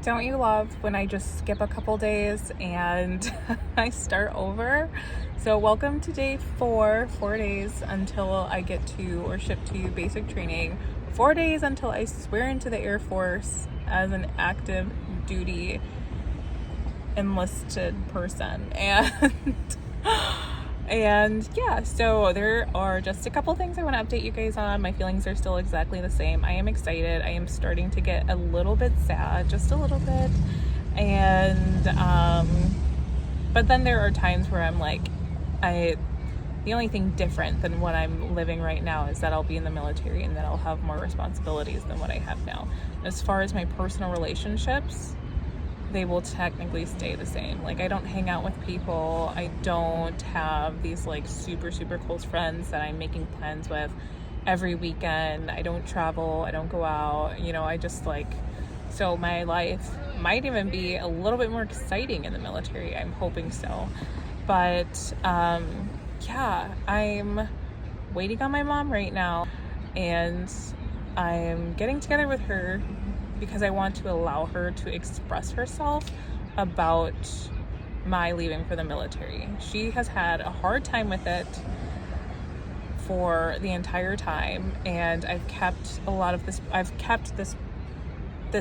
Don't you love when I just skip a couple days and I start over? So welcome to day 4 days until I get to or ship to basic training. 4 days until I swear into the Air Force as an active duty enlisted person. And yeah, so there are just a couple things I want to update you guys on. My feelings are still exactly the same. I am excited. I am starting to get a little bit sad, just a little bit. And but then there are times where I'm like, the only thing different than what I'm living right now is that I'll be in the military and that I'll have more responsibilities than what I have now. As far as my personal relationships, they will technically stay the same. Like, I don't hang out with people. I don't have these like super close friends that I'm making plans with every weekend. I don't travel. I don't go out. I just so my life might even be a little bit more exciting in the military. I'm hoping so. But yeah, I'm waiting on my mom right now, and I'm getting together with her because I want to allow her to express herself about my leaving for the military. She has had a hard time with it for the entire time, and I've kept this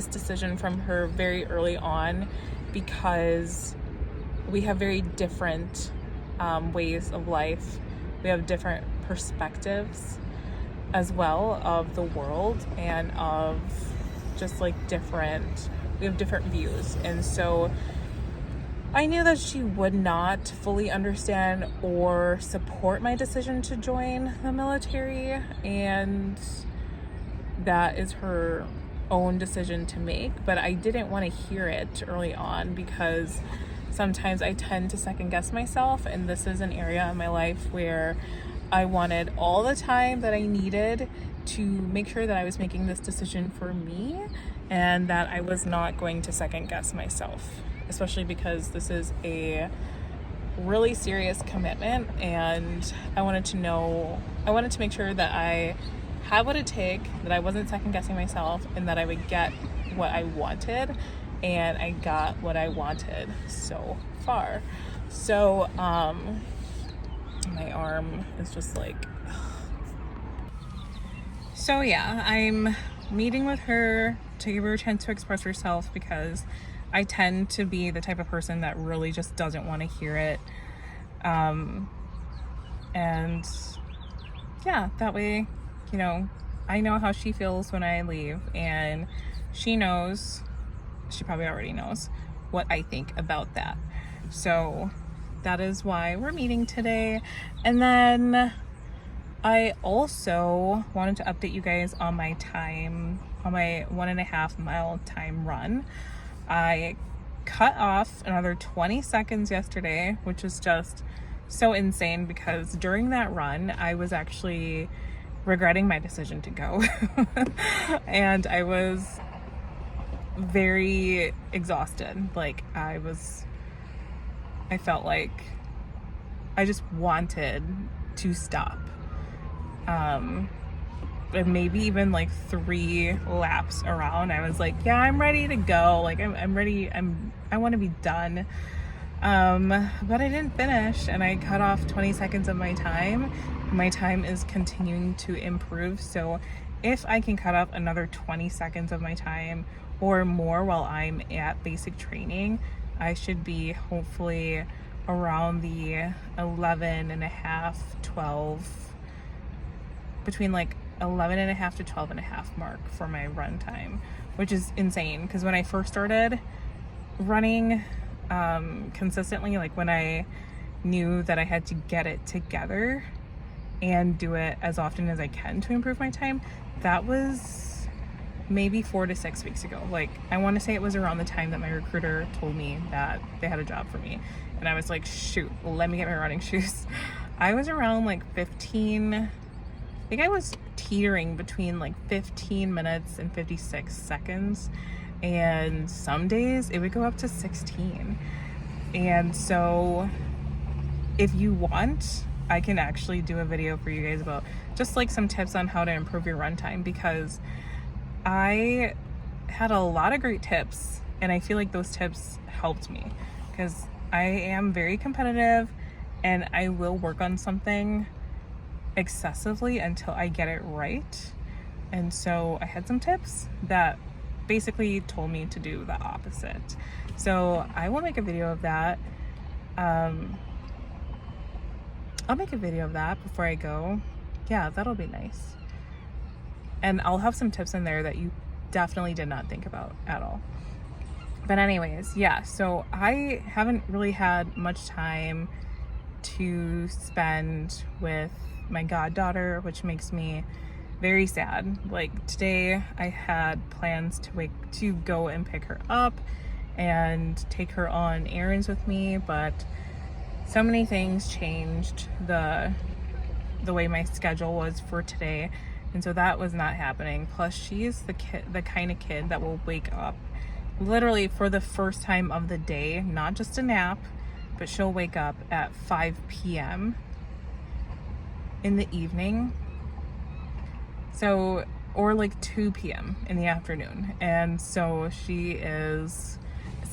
decision from her very early on because we have very different ways of life. We have different perspectives as well of the world and of just we have different views. And so I knew that she would not fully understand or support my decision to join the military, and that is her own decision to make. But I didn't want to hear it early on because sometimes I tend to second guess myself, and this is an area in my life where I wanted all the time that I needed to make sure that I was making this decision for me and that I was not going to second guess myself, especially because this is a really serious commitment, and I wanted to make sure that I had what it take, that I wasn't second guessing myself, and that I would get what I wanted, and I got what I wanted so far. So my arm is just so yeah, I'm meeting with her to give her a chance to express herself because I tend to be the type of person that really just doesn't want to hear it. And yeah, that way, I know how she feels when I leave, and she probably already knows what I think about that. So that is why we're meeting today. And then I also wanted to update you guys on my time, on my 1.5 mile time run. I cut off another 20 seconds yesterday, which is just so insane because during that run, I was actually regretting my decision to go. And I was very exhausted. I felt like I just wanted to stop. And maybe even 3 laps around, I was like, yeah, I'm ready to go. I'm ready. I want to be done. But I didn't finish, and I cut off 20 seconds of my time. My time is continuing to improve. So if I can cut off another 20 seconds of my time or more while I'm at basic training, I should be hopefully around the 12, between 11.5 to 12.5 mark for my run time, which is insane because when I first started running consistently, when I knew that I had to get it together and do it as often as I can to improve my time, that was maybe 4 to 6 weeks ago. I want to say it was around the time that my recruiter told me that they had a job for me, and I was like, shoot, let me get my running shoes. I was around 15, I think I was teetering between 15 minutes and 56 seconds, and some days it would go up to 16. And so if you want, I can actually do a video for you guys about just some tips on how to improve your run time, because I had a lot of great tips And I feel like those tips helped me because I am very competitive and I will work on something excessively until I get it right. And so I had some tips that basically told me to do the opposite. So I will make a video of that. I'll make a video of that before I go. Yeah, that'll be nice. And I'll have some tips in there that you definitely did not think about at all. But anyways, yeah, so I haven't really had much time to spend with my goddaughter, which makes me very sad. Like today I had plans to go and pick her up and take her on errands with me, but so many things changed the way my schedule was for today, and so that was not happening. Plus she's the kind of kid that will wake up literally for the first time of the day, not just a nap, but she'll wake up at 5 p.m. in the evening. So, or like 2 p.m. in the afternoon. And so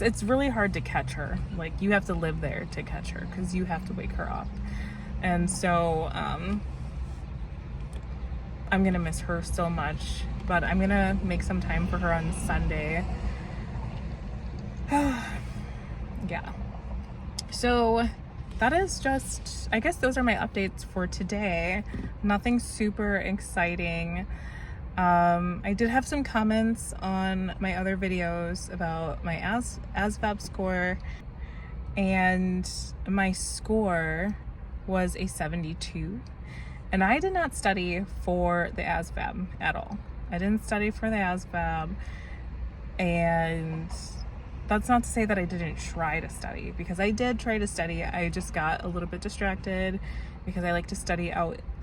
it's really hard to catch her. Like you have to live there to catch her because you have to wake her up. And so, I'm gonna miss her so much, but I'm gonna make some time for her on Sunday. Yeah. So that is just, I guess those are my updates for today. Nothing super exciting. I did have some comments on my other videos about my ASVAB score, and my score was a 72. And I did not study for the ASVAB at all. I didn't study for the ASVAB, and that's not to say that I didn't try to study, because I did try to study. I just got a little bit distracted because I like to study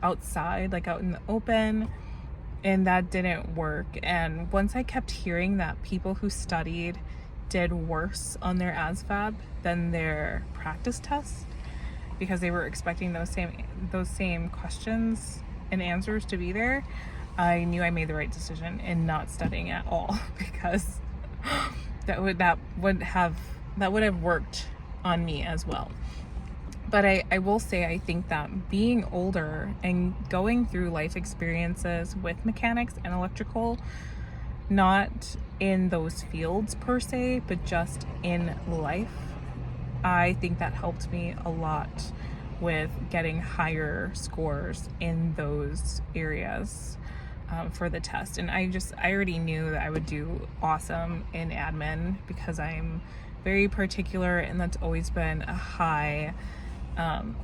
outside, like out in the open, and that didn't work. And once I kept hearing that people who studied did worse on their ASVAB than their practice test because they were expecting those same questions and answers to be there, I knew I made the right decision in not studying at all, because that would have worked on me as well. But I will say, I think that being older and going through life experiences with mechanics and electrical, not in those fields per se, but just in life, I think that helped me a lot with getting higher scores in those areas for the test. And I already knew that I would do awesome in admin because I'm very particular, and that's always been a high,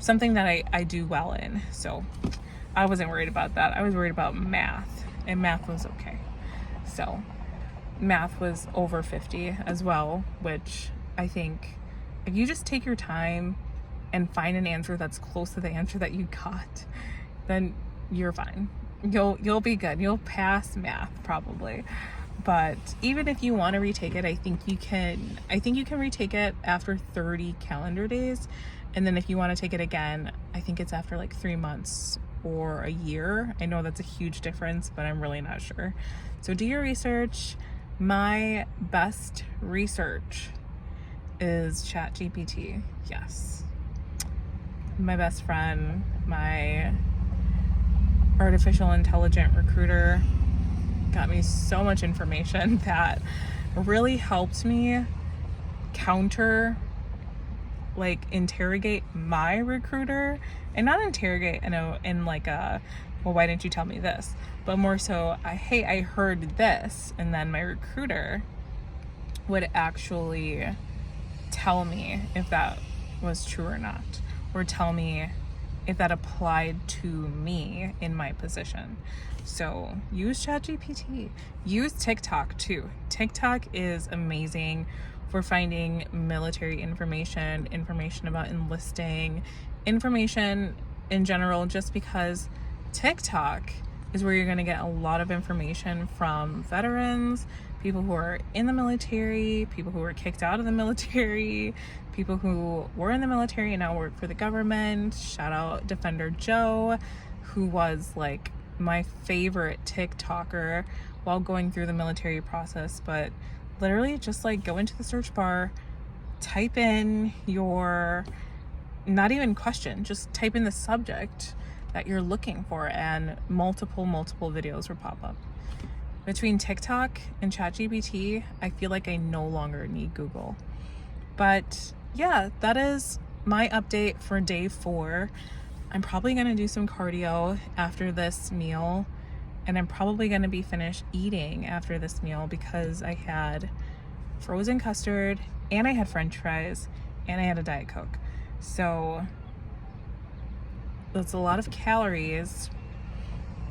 something that I do well in. So I wasn't worried about that. I was worried about math, and math was okay. So math was over 50 as well, which I think if you just take your time and find an answer that's close to the answer that you got, then you're fine. You'll be good. You'll pass math probably. But even if you want to retake it, I think you can retake it after 30 calendar days. And then if you want to take it again, I think it's after like 3 months or a year. I know that's a huge difference, but I'm really not sure. So do your research. My best research is ChatGPT. Yes. My best friend, my artificial intelligent recruiter, got me so much information that really helped me interrogate my recruiter, and not interrogate in like a, well, why didn't you tell me this, but more so, hey, I heard this, and then my recruiter would actually tell me if that was true or not, or tell me if that applied to me in my position. So use ChatGPT. Use TikTok too. TikTok is amazing for finding military information about enlisting, information in general, just because TikTok is where you're going to get a lot of information from veterans, people who are in the military, people who were kicked out of the military, people who were in the military and now work for the government. Shout out Defender Joe, who was like my favorite TikToker while going through the military process, but literally just like go into the search bar, type in your, not even question, just type in the subject that you're looking for, and multiple videos will pop up. Between TikTok and ChatGPT, I feel like I no longer need Google. But yeah, that is my update for day 4. I'm probably gonna do some cardio after this meal, and I'm probably gonna be finished eating after this meal because I had frozen custard and I had French fries and I had a Diet Coke. So that's a lot of calories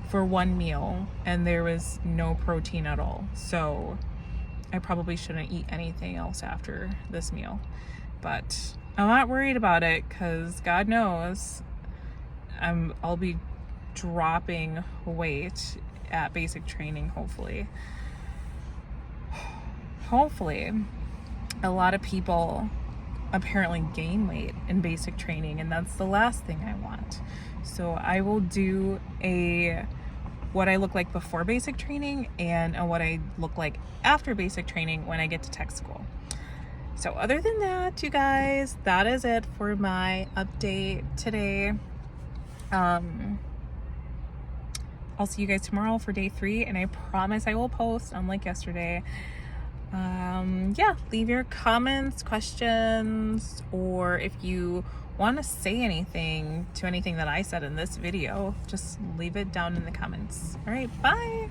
for one meal, and there was no protein at all. So I probably shouldn't eat anything else after this meal. But I'm not worried about it because God knows I'll be dropping weight at basic training, hopefully. Hopefully. A lot of people apparently gain weight in basic training, and that's the last thing I want. So I will do what I look like before basic training and what I look like after basic training when I get to tech school. So other than that, you guys, that is it for my update today. I'll see you guys tomorrow for day 3, and I promise I will post unlike yesterday. Yeah, leave your comments, questions, or if you want to say anything to anything that I said in this video, just leave it down in the comments. All right, bye.